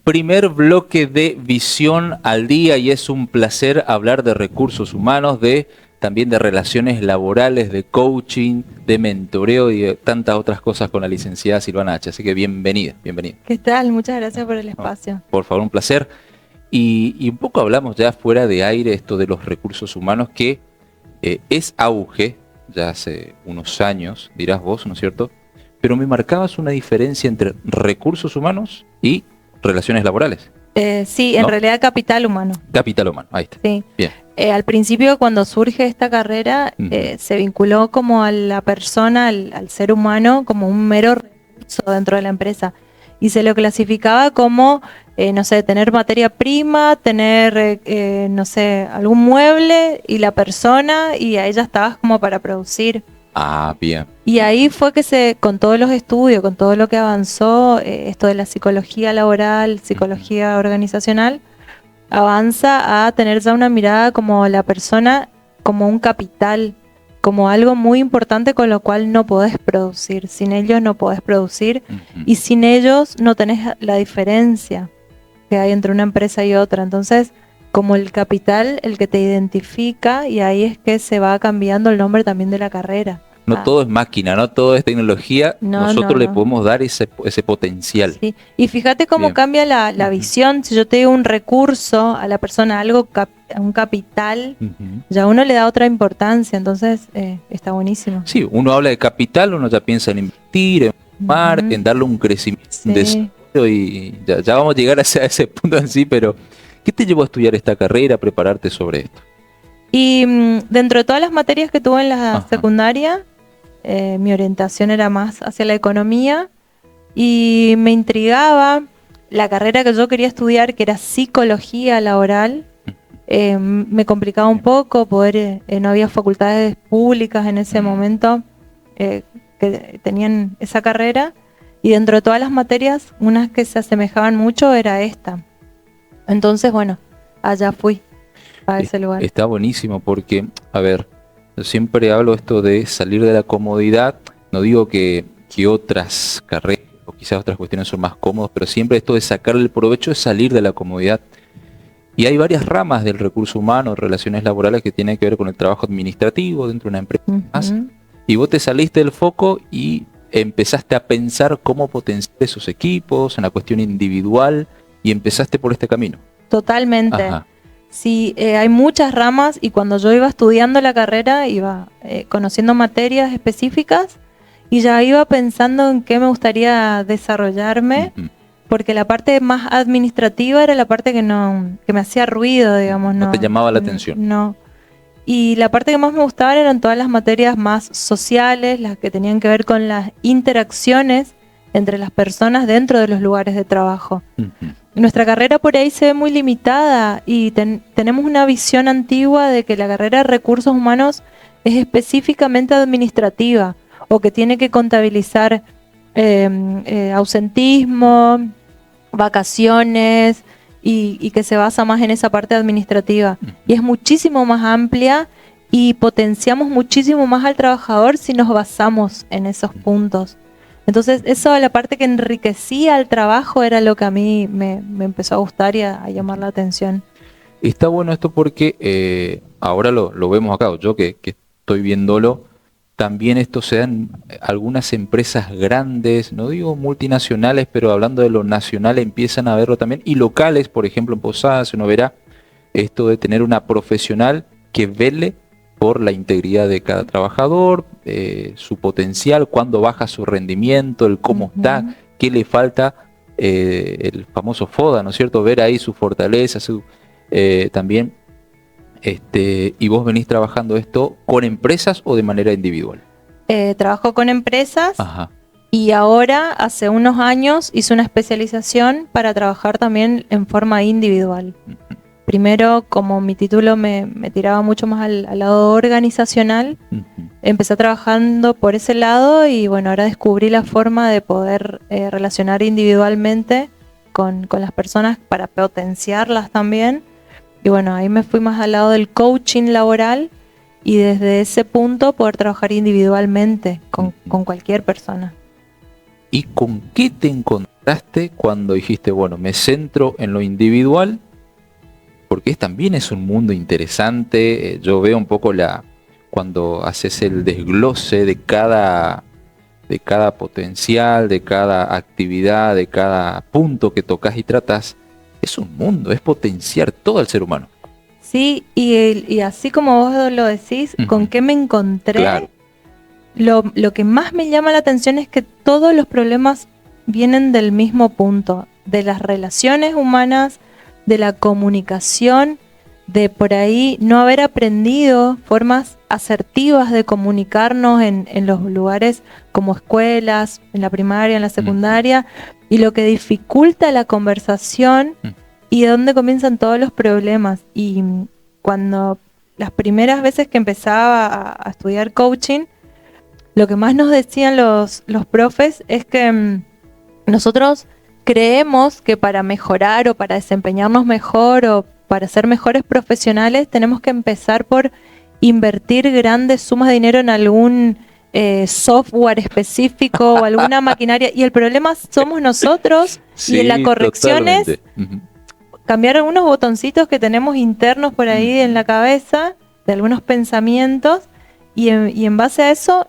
Primer bloque de Visión al Día y es un placer hablar de recursos humanos, también de relaciones laborales, de coaching, de mentoreo y de tantas otras cosas con la licenciada Silvana H. Así que bienvenida. ¿Qué tal? Muchas gracias por el espacio. Por favor, un placer. Y un poco hablamos ya fuera de aire esto de los recursos humanos que es auge, ya hace unos años, dirás vos, ¿no es cierto? Pero me marcabas una diferencia entre recursos humanos y relaciones laborales. Sí, en realidad capital humano. Capital humano, ahí está. Sí. Bien. Al principio, cuando surge esta carrera, se vinculó como a la persona, al ser humano, como un mero recurso dentro de la empresa. Y se lo clasificaba como, no sé, tener materia prima, tener, no sé, algún mueble y la persona, y ahí ya estabas como para producir. Ah, bien. Y ahí fue que con todos los estudios, con todo lo que avanzó, esto de la psicología laboral, psicología organizacional, avanza a tener ya una mirada como la persona, como un capital, como algo muy importante con lo cual no podés producir. Sin ellos no podés producir y sin ellos no tenés la diferencia que hay entre una empresa y otra. Entonces, como el capital, el que te identifica, y ahí es que se va cambiando el nombre también de la carrera. No todo es máquina, no todo es tecnología, nosotros le podemos dar ese potencial. Sí. Y fíjate cómo cambia la visión. Si yo te digo un recurso a la persona, un capital, ya uno le da otra importancia, entonces está buenísimo. Sí, uno habla de capital, uno ya piensa en invertir, en formar, en darle un crecimiento, un desarrollo, y ya vamos a llegar a ese punto en sí, pero ¿qué te llevó a estudiar esta carrera, a prepararte sobre esto? Y dentro de todas las materias que tuve en la secundaria, mi orientación era más hacia la economía y me intrigaba la carrera que yo quería estudiar, que era psicología laboral. Me complicaba un poco, no había facultades públicas en ese momento que tenían esa carrera, y dentro de todas las materias, unas que se asemejaban mucho era esta. Entonces, bueno, allá fui a ese lugar. Está buenísimo porque, a ver, yo siempre hablo esto de salir de la comodidad. No digo que otras carreras o quizás otras cuestiones son más cómodas, pero siempre esto de sacarle el provecho es salir de la comodidad. Y hay varias ramas del recurso humano, relaciones laborales, que tienen que ver con el trabajo administrativo dentro de una empresa. Y vos te saliste del foco y empezaste a pensar cómo potenciar esos equipos en la cuestión individual y empezaste por este camino. Totalmente. Ajá. Sí, hay muchas ramas, y cuando yo iba estudiando la carrera iba conociendo materias específicas y ya iba pensando en qué me gustaría desarrollarme, porque la parte más administrativa era la parte que me hacía ruido, digamos. No te llamaba la atención. No. Y la parte que más me gustaba eran todas las materias más sociales, las que tenían que ver con las interacciones entre las personas dentro de los lugares de trabajo. Nuestra carrera por ahí se ve muy limitada y tenemos una visión antigua de que la carrera de recursos humanos es específicamente administrativa, o que tiene que contabilizar ausentismo, vacaciones, y que se basa más en esa parte administrativa. Y es muchísimo más amplia y potenciamos muchísimo más al trabajador si nos basamos en esos puntos. Entonces, eso, la parte que enriquecía el trabajo, era lo que a mí me empezó a gustar y a llamar la atención. Está bueno esto porque ahora lo vemos acá, yo que estoy viéndolo, también esto se da en algunas empresas grandes, no digo multinacionales, pero hablando de lo nacional empiezan a verlo también, y locales, por ejemplo en Posadas uno verá esto de tener una profesional que vele por la integridad de cada trabajador, su potencial, cuándo baja su rendimiento, el cómo está, qué le falta, el famoso FODA, ¿no es cierto? Ver ahí su fortaleza, también, y vos venís trabajando esto con empresas o de manera individual. Trabajo con empresas. Ajá. Y ahora, hace unos años, hice una especialización para trabajar también en forma individual. Primero, como mi título me tiraba mucho más al lado organizacional, empecé trabajando por ese lado, y bueno, ahora descubrí la forma de poder relacionar individualmente con las personas para potenciarlas también. Y bueno, ahí me fui más al lado del coaching laboral, y desde ese punto poder trabajar individualmente con cualquier persona. ¿Y con qué te encontraste cuando dijiste, bueno, me centro en lo individual? Porque también es un mundo interesante. Yo veo un poco cuando haces el desglose de cada potencial, de cada actividad, de cada punto que tocas y tratas, es un mundo, es potenciar todo el ser humano. Sí, y así como vos lo decís, ¿con qué me encontré? Claro. Lo que más me llama la atención es que todos los problemas vienen del mismo punto, de las relaciones humanas, de la comunicación, de por ahí no haber aprendido formas asertivas de comunicarnos en los lugares como escuelas, en la primaria, en la secundaria, y lo que dificulta la conversación y de dónde comienzan todos los problemas. Y cuando las primeras veces que empezaba a estudiar coaching, lo que más nos decían los profes es que nosotros creemos que para mejorar o para desempeñarnos mejor o para ser mejores profesionales tenemos que empezar por invertir grandes sumas de dinero en algún software específico o alguna maquinaria, y el problema somos nosotros. Sí, y en la corrección es cambiar algunos botoncitos que tenemos internos por ahí en la cabeza, de algunos pensamientos, y en base a eso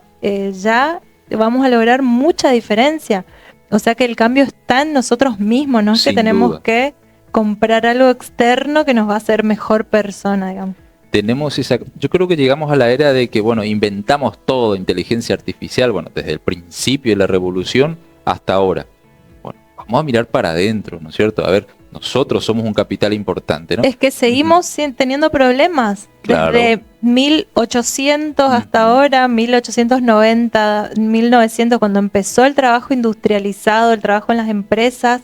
ya vamos a lograr mucha diferencia. O sea que el cambio está en nosotros mismos, no es que tenemos que comprar algo externo que nos va a hacer mejor persona, digamos. Yo creo que llegamos a la era de que, bueno, inventamos todo, inteligencia artificial, bueno, desde el principio de la revolución hasta ahora. Bueno, vamos a mirar para adentro, ¿no es cierto? A ver, nosotros somos un capital importante, ¿no? Es que seguimos teniendo problemas. Claro. Desde 1800 hasta ahora, 1890, 1900, cuando empezó el trabajo industrializado, el trabajo en las empresas,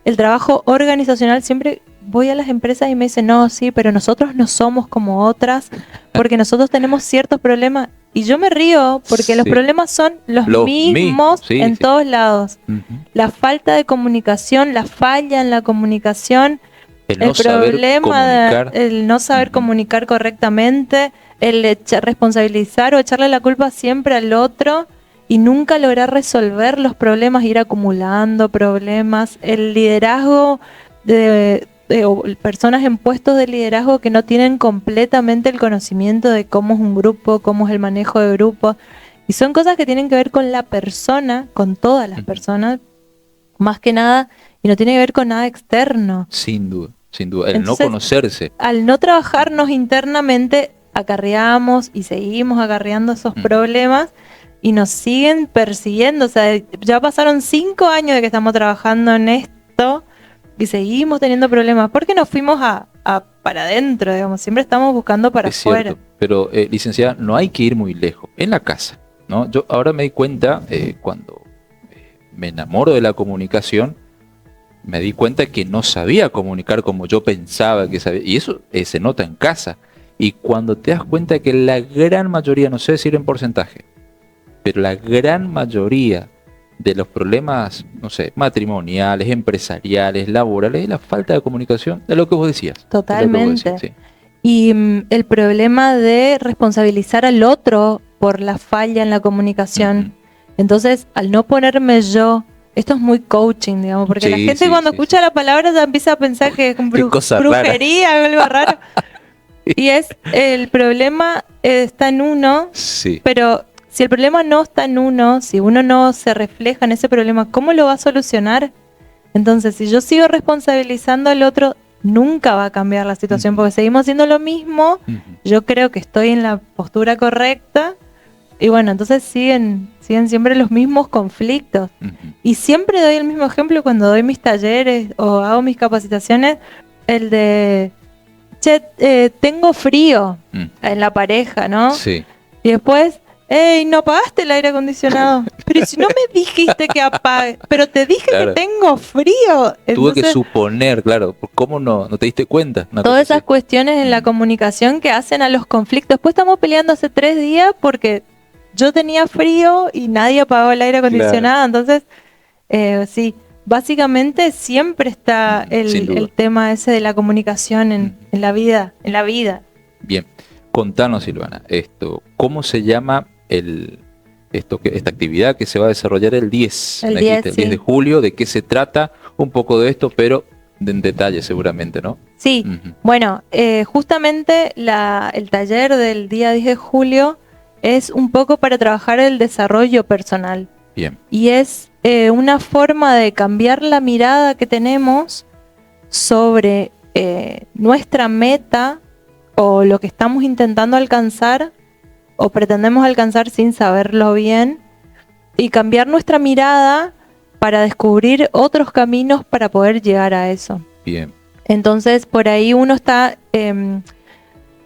el trabajo organizacional, siempre voy a las empresas y me dicen, no, sí, pero nosotros no somos como otras, porque nosotros tenemos ciertos problemas. Y yo me río porque los problemas son los mismos en todos lados. La falta de comunicación, la falla en la comunicación, el problema el no saber comunicar correctamente, el responsabilizar o echarle la culpa siempre al otro y nunca lograr resolver los problemas, ir acumulando problemas, el liderazgo o personas en puestos de liderazgo que no tienen completamente el conocimiento de cómo es un grupo, cómo es el manejo de grupo, y son cosas que tienen que ver con la persona, con todas las personas, más que nada, y no tiene que ver con nada externo. Sin duda, sin duda. Entonces, no conocerse. Al no trabajarnos internamente, acarreamos y seguimos acarreando esos problemas y nos siguen persiguiendo. O sea, ya pasaron 5 años de que estamos trabajando en esto y seguimos teniendo problemas. ¿Por qué nos fuimos para adentro, digamos? Siempre estamos buscando para afuera. Cierto, pero licenciada, no hay que ir muy lejos. En la casa, ¿no? Yo ahora me di cuenta, cuando me enamoro de la comunicación, me di cuenta que no sabía comunicar como yo pensaba que sabía. Y eso se nota en casa. Y cuando te das cuenta que la gran mayoría, no sé decir en porcentaje, pero la gran mayoría de los problemas, no sé, matrimoniales, empresariales, laborales, es la falta de comunicación, de lo que vos decías. Totalmente. Y el problema de responsabilizar al otro por la falla en la comunicación. Entonces, al no ponerme yo, esto es muy coaching, digamos, porque la gente cuando escucha la palabra ya empieza a pensar que es brujería o algo raro. Y el problema está en uno, pero si el problema no está en uno, si uno no se refleja en ese problema, ¿cómo lo va a solucionar? Entonces, si yo sigo responsabilizando al otro, nunca va a cambiar la situación, porque seguimos haciendo lo mismo. Yo creo que estoy en la postura correcta, y bueno, entonces siguen siempre los mismos conflictos. Y siempre doy el mismo ejemplo cuando doy mis talleres o hago mis capacitaciones, el de, tengo frío en la pareja, ¿no? Sí. Y después, no apagaste el aire acondicionado. Pero si no me dijiste que apague, pero te dije que tengo frío. Entonces, tuve que suponer, claro, ¿cómo no te diste cuenta? Todas esas cuestiones en la comunicación que hacen a los conflictos. Después estamos peleando hace 3 días porque yo tenía frío y nadie apagó el aire acondicionado. Entonces, sí, básicamente siempre está el tema ese de la comunicación en la vida. Bien, contanos, Silvana, ¿cómo se llama esta actividad que se va a desarrollar el 10, El me 10, dijiste, el 10 de sí. julio, de qué se trata, un poco de esto, pero en detalle seguramente, ¿no? Sí, Ujú. bueno, justamente el taller del día 10 de julio es un poco para trabajar el desarrollo personal. Bien, Y es una forma de cambiar la mirada que tenemos sobre nuestra meta o lo que estamos intentando alcanzar o pretendemos alcanzar sin saberlo bien, y cambiar nuestra mirada para descubrir otros caminos para poder llegar a eso. bien. Entonces, por ahí uno está...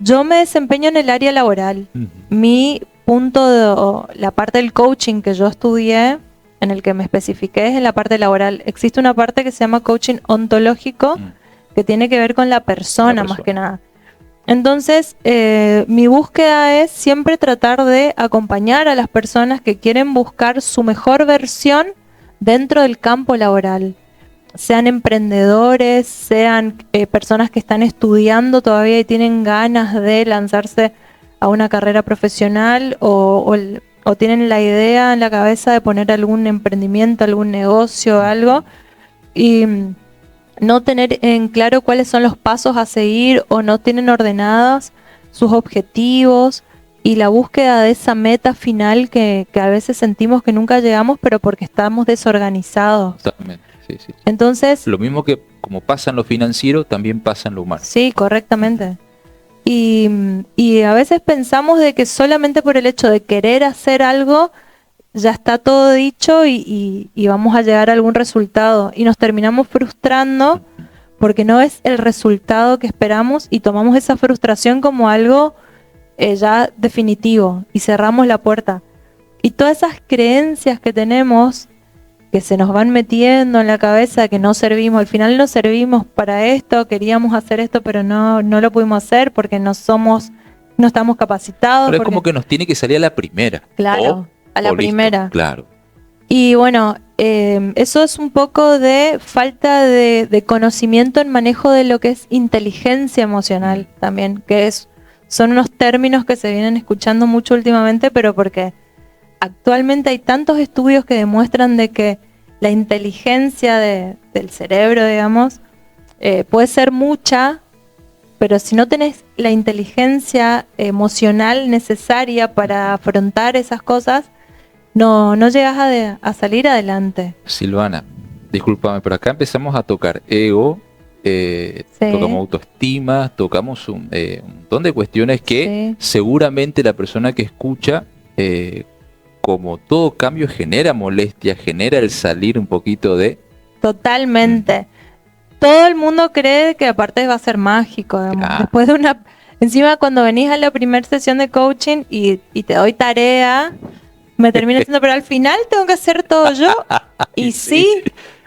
yo me desempeño en el área laboral. Ujú. Mi la parte del coaching que yo estudié, en el que me especifiqué, es en la parte laboral. Existe una parte que se llama coaching ontológico, que tiene que ver con la persona más que nada. Entonces, mi búsqueda es siempre tratar de acompañar a las personas que quieren buscar su mejor versión dentro del campo laboral. Sean emprendedores, sean personas que están estudiando todavía y tienen ganas de lanzarse a una carrera profesional o tienen la idea en la cabeza de poner algún emprendimiento, algún negocio, algo, y no tener en claro cuáles son los pasos a seguir o no tienen ordenados sus objetivos y la búsqueda de esa meta final que a veces sentimos que nunca llegamos, pero porque estamos desorganizados. Totalmente, sí, sí. Entonces, Lo mismo que como pasa en lo financiero, también pasa en lo humano. sí, correctamente. Y a veces pensamos de que solamente por el hecho de querer hacer algo ya está todo dicho y vamos a llegar a algún resultado. Y nos terminamos frustrando porque no es el resultado que esperamos y tomamos esa frustración como algo ya definitivo y cerramos la puerta. Y todas esas creencias que tenemos que se nos van metiendo en la cabeza, que no servimos, al final no servimos para esto, queríamos hacer esto, pero no lo pudimos hacer porque no estamos capacitados. Pero es porque, como que nos tiene que salir a la primera. claro, a la listo, primera. claro. Y bueno, eso es un poco de falta de conocimiento en manejo de lo que es inteligencia emocional también, son unos términos que se vienen escuchando mucho últimamente, pero porque actualmente hay tantos estudios que demuestran de que la inteligencia del cerebro, digamos, puede ser mucha, pero si no tenés la inteligencia emocional necesaria para afrontar esas cosas, no llegas a salir adelante. Silvana, discúlpame, pero acá empezamos a tocar ego, Sí. tocamos autoestima, tocamos un montón de cuestiones que Sí. seguramente la persona que escucha, como todo cambio, genera molestia, genera el salir un poquito de... Totalmente. Todo el mundo cree que aparte va a ser mágico, digamos. Claro. Después de encima cuando venís a la primera sesión de coaching y te doy tarea, me termina diciendo, pero al final tengo que hacer todo yo. Y sí,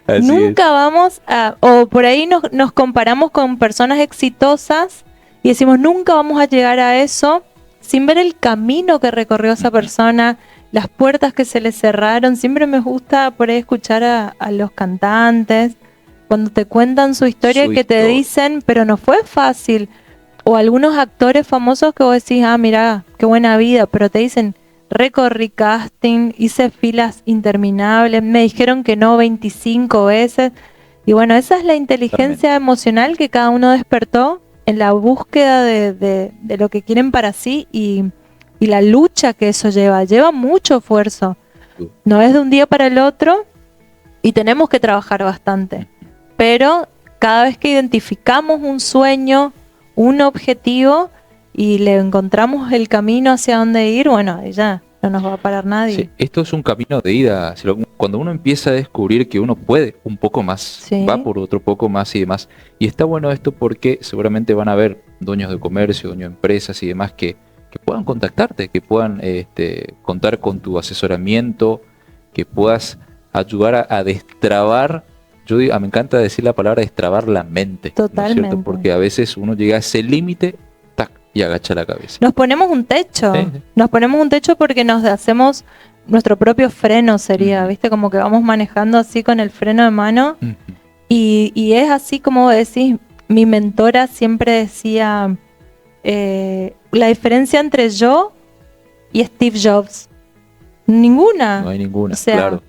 así nunca vamos o por ahí nos comparamos con personas exitosas y decimos, nunca vamos a llegar a eso sin ver el camino que recorrió esa persona, las puertas que se le cerraron. Siempre me gusta por ahí escuchar a los cantantes cuando te cuentan su historia, que te dicen, pero no fue fácil. O algunos actores famosos que vos decís, mira, qué buena vida, pero te dicen, recorrí casting, hice filas interminables, me dijeron que no 25 veces. Y bueno, esa es la inteligencia emocional que cada uno despertó en la búsqueda de lo que quieren para sí y la lucha que eso lleva mucho esfuerzo. No es de un día para el otro y tenemos que trabajar bastante. Pero cada vez que identificamos un sueño, un objetivo y le encontramos el camino hacia dónde ir, bueno, ya no nos va a parar nadie. Sí, esto es un camino de ida. Cuando uno empieza a descubrir que uno puede un poco más, Sí. va por otro poco más y demás. Y está bueno esto porque seguramente van a haber dueños de comercio, dueños de empresas y demás que puedan contactarte, que puedan contar con tu asesoramiento, que puedas ayudar a destrabar. Me encanta decir la palabra destrabar la mente. Totalmente. ¿No es cierto? Porque a veces uno llega a ese límite y agacha la cabeza. Nos ponemos un techo. Sí. Nos ponemos un techo porque nos hacemos nuestro propio freno, sería, ¿viste? Como que vamos manejando así con el freno de mano. Y es así como decís, mi mentora siempre decía, la diferencia entre yo y Steve Jobs. Ninguna. No hay ninguna, O sea, claro.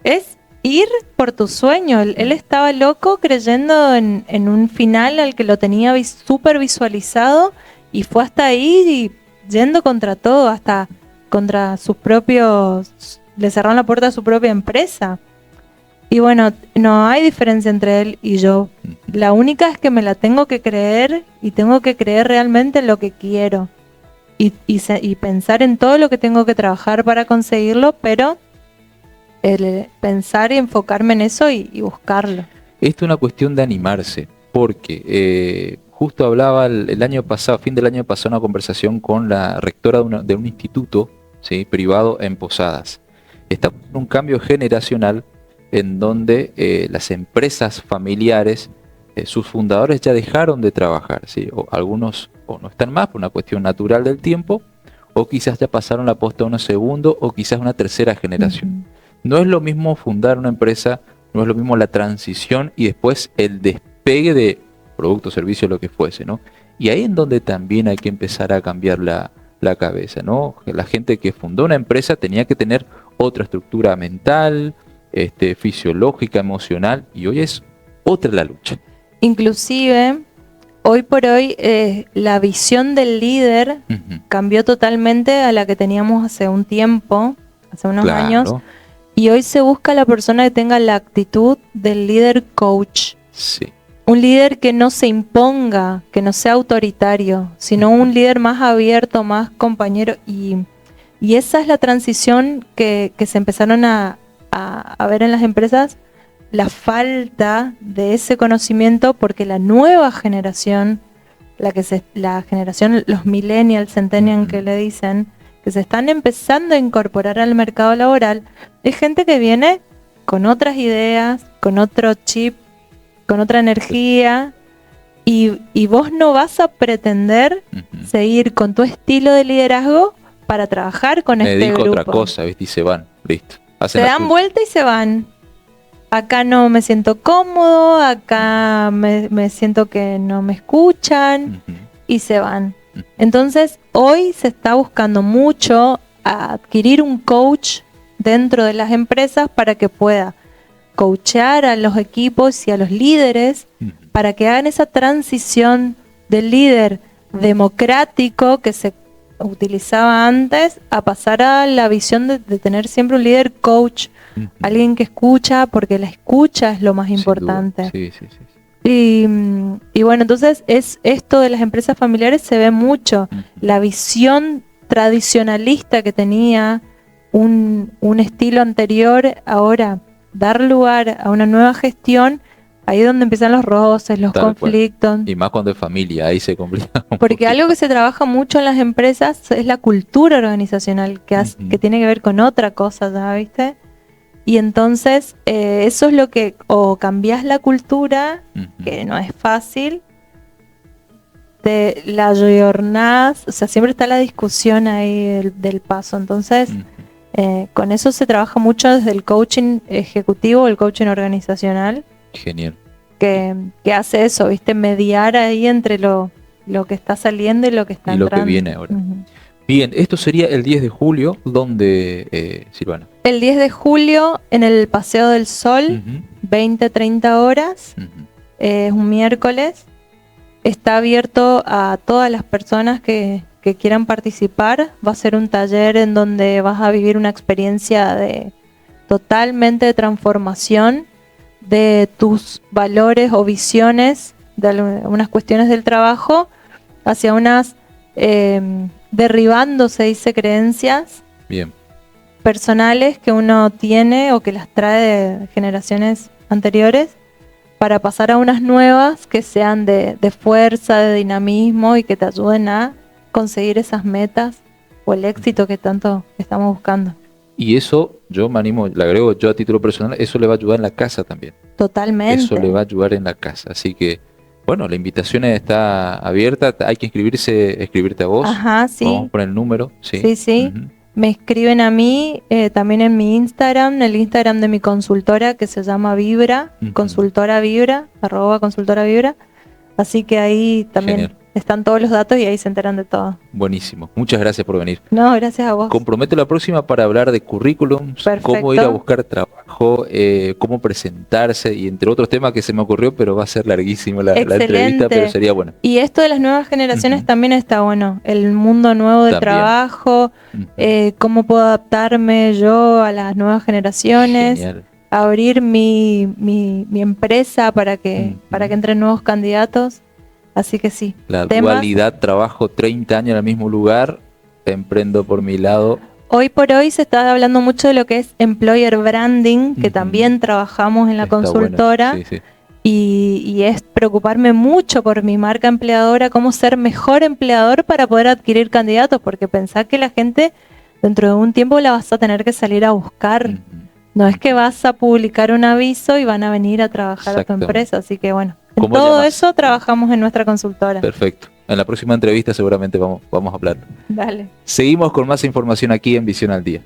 es ir por tu sueño. Él estaba loco creyendo en un final al que lo tenía súper visualizado y fue hasta ahí y yendo contra todo, hasta contra sus propios... Le cerraron la puerta a su propia empresa. Y bueno, no hay diferencia entre él y yo. La única es que me la tengo que creer y tengo que creer realmente en lo que quiero. Y pensar en todo lo que tengo que trabajar para conseguirlo, pero pensar y enfocarme en eso y buscarlo. Esto es una cuestión de animarse, porque justo hablaba el año pasado, fin del año pasado, una conversación con la rectora de un instituto, ¿sí?, privado en Posadas. Está un cambio generacional en donde las empresas familiares, sus fundadores ya dejaron de trabajar, ¿sí? O algunos o no están más por una cuestión natural del tiempo, o quizás ya pasaron la posta a una segunda o quizás una tercera generación. No es lo mismo fundar una empresa, no es lo mismo la transición y después el despegue de producto, servicio, lo que fuese, ¿no? Y ahí en donde también hay que empezar a cambiar la cabeza, ¿no? La gente que fundó una empresa tenía que tener otra estructura mental, fisiológica, emocional, y hoy es otra la lucha. Inclusive, hoy por hoy, la visión del líder cambió totalmente a la que teníamos hace un tiempo, hace unos años, y hoy se busca la persona que tenga la actitud del líder coach. Sí. Un líder que no se imponga, que no sea autoritario, sino un líder más abierto, más compañero. Y esa es la transición que se empezaron a ver en las empresas, la falta de ese conocimiento, porque la nueva generación, la generación, los millennials, centennials que le dicen, que se están empezando a incorporar al mercado laboral, es gente que viene con otras ideas, con otro chip, con otra energía, y vos no vas a pretender seguir con tu estilo de liderazgo para trabajar con este grupo. Me dedico a otra cosa, ¿viste? Y se van, listo. Se dan vuelta y se van. Acá no me siento cómodo, acá me siento que no me escuchan, y se van. Entonces, hoy se está buscando mucho adquirir un coach dentro de las empresas para que pueda coachear a los equipos y a los líderes para que hagan esa transición del líder democrático que se utilizaba antes a pasar a la visión de tener siempre un líder coach, alguien que escucha, porque la escucha es lo más importante. Sí, sí, sí. Y bueno, entonces es esto de las empresas familiares se ve mucho, la visión tradicionalista que tenía un estilo anterior, ahora dar lugar a una nueva gestión, ahí es donde empiezan los roces, los conflictos. Y más cuando es familia, ahí se complica. Porque algo que se trabaja mucho en las empresas es la cultura organizacional, que tiene que ver con otra cosa, ¿ya viste? Y entonces eso es lo que, o cambiás la cultura, que no es fácil, te la ayornás, o sea, siempre está la discusión ahí del paso, entonces... con eso se trabaja mucho desde el coaching ejecutivo, el coaching organizacional. Genial. Que hace eso, ¿viste? Mediar ahí entre lo que está saliendo y lo que está entrando. Y lo que viene ahora. Bien, esto sería el 10 de julio, donde, Silvana. El 10 de julio en el Paseo del Sol, 20-30 horas, es un miércoles. Está abierto a todas las personas que quieran participar. Va a ser un taller en donde vas a vivir una experiencia totalmente de transformación de tus valores o visiones de unas cuestiones del trabajo hacia unas derribando, se dice, creencias personales que uno tiene o que las trae de generaciones anteriores, para pasar a unas nuevas que sean de fuerza, de dinamismo y que te ayuden a conseguir esas metas o el éxito que tanto estamos buscando. Y eso, yo me animo, le agrego yo a título personal, eso le va a ayudar en la casa también. Totalmente. Eso le va a ayudar en la casa. Así que, bueno, la invitación está abierta, hay que escribirte a vos. Ajá, sí. Vamos a poner el número. Sí, sí. Me escriben a mí, también en mi Instagram, el Instagram de mi consultora que se llama Vibra, consultora Vibra, @consultora Vibra. Así que ahí también están todos los datos y ahí se enteran de todo. Buenísimo. Muchas gracias por venir. No, gracias a vos. Comprometo la próxima para hablar de currículums, Perfecto. cómo ir a buscar trabajo, cómo presentarse y entre otros temas que se me ocurrió, pero va a ser larguísimo la entrevista, pero sería bueno. Y esto de las nuevas generaciones también está bueno. El mundo nuevo del trabajo, cómo puedo adaptarme yo a las nuevas generaciones. Genial. Abrir mi empresa para que entren nuevos candidatos. Así que sí. La dualidad, trabajo 30 años en el mismo lugar, emprendo por mi lado. Hoy por hoy se está hablando mucho de lo que es employer branding, que también trabajamos en la consultora. Bueno. Sí, sí. Y es preocuparme mucho por mi marca empleadora, cómo ser mejor empleador para poder adquirir candidatos, porque pensá que la gente dentro de un tiempo la vas a tener que salir a buscar. No es que vas a publicar un aviso y van a venir a trabajar a tu empresa, así que bueno, en todo eso trabajamos en nuestra consultora. Perfecto. En la próxima entrevista seguramente vamos a hablar. Dale. Seguimos con más información aquí en Visión al Día.